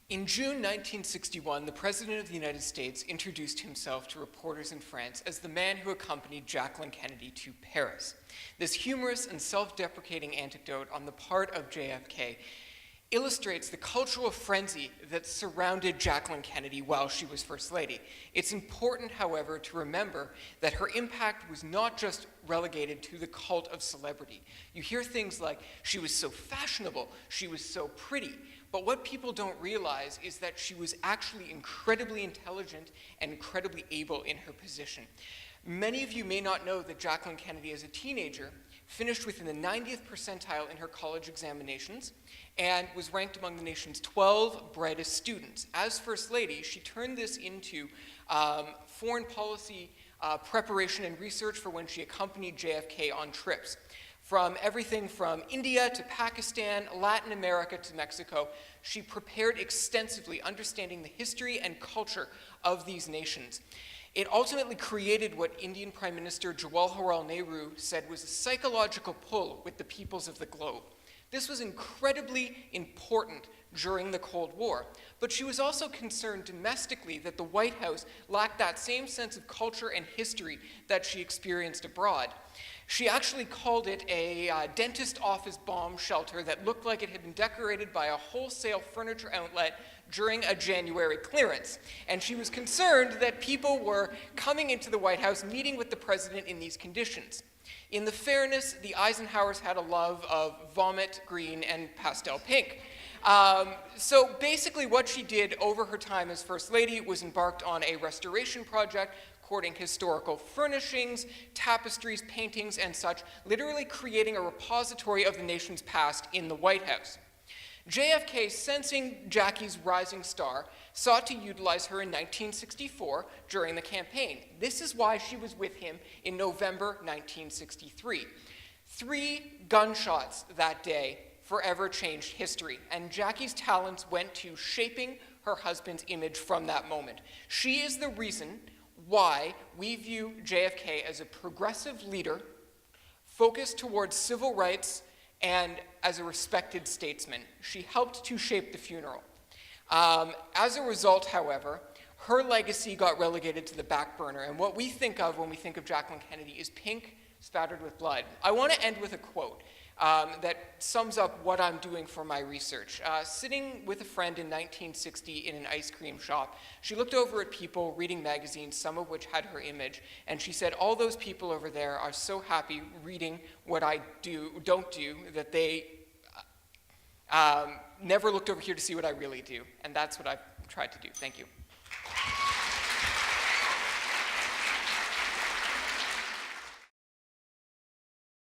In June 1961, the President of the United States introduced himself to reporters in France as the man who accompanied Jacqueline Kennedy to Paris. This humorous and self-deprecating anecdote on the part of JFK illustrates the cultural frenzy that surrounded Jacqueline Kennedy while she was First Lady. It's important, however, to remember that her impact was not just relegated to the cult of celebrity. You hear things like, she was so fashionable, she was so pretty, but what people don't realize is that she was actually incredibly intelligent and incredibly able in her position. Many of you may not know that Jacqueline Kennedy, as a teenager, finished within the 90th percentile in her college examinations and was ranked among the nation's 12 brightest students. As First Lady, she turned this into foreign policy preparation and research for when she accompanied JFK on trips. From everything from India to Pakistan, Latin America to Mexico, she prepared extensively, understanding the history and culture of these nations. It ultimately created what Indian Prime Minister Jawaharlal Nehru said was a psychological pull with the peoples of the globe. This was incredibly important during the Cold War, but she was also concerned domestically that the White House lacked that same sense of culture and history that she experienced abroad. She actually called it a dentist office bomb shelter that looked like it had been decorated by a wholesale furniture outlet during a January clearance. And she was concerned that people were coming into the White House, meeting with the president in these conditions. In the fairness, the Eisenhowers had a love of vomit green and pastel pink. So basically what she did over her time as First Lady was embarked on a restoration project, courting historical furnishings, tapestries, paintings, and such, literally creating a repository of the nation's past in the White House. JFK, sensing Jackie's rising star, sought to utilize her in 1964 during the campaign. This is why she was with him in November 1963. 3 gunshots that day forever changed history, and Jackie's talents went to shaping her husband's image from that moment. She is the reason why we view JFK as a progressive leader, focused towards civil rights, and as a respected statesman. She helped to shape the funeral. As a result, however, her legacy got relegated to the back burner, and what we think of when we think of Jacqueline Kennedy is pink spattered with blood. I want to end with a quote that sums up what I'm doing for my research. Sitting with a friend in 1960 in an ice cream shop, she looked over at people reading magazines, some of which had her image, and she said, all those people over there are so happy reading what I don't do, that they never looked over here to see what I really do. And that's what I've tried to do. Thank you.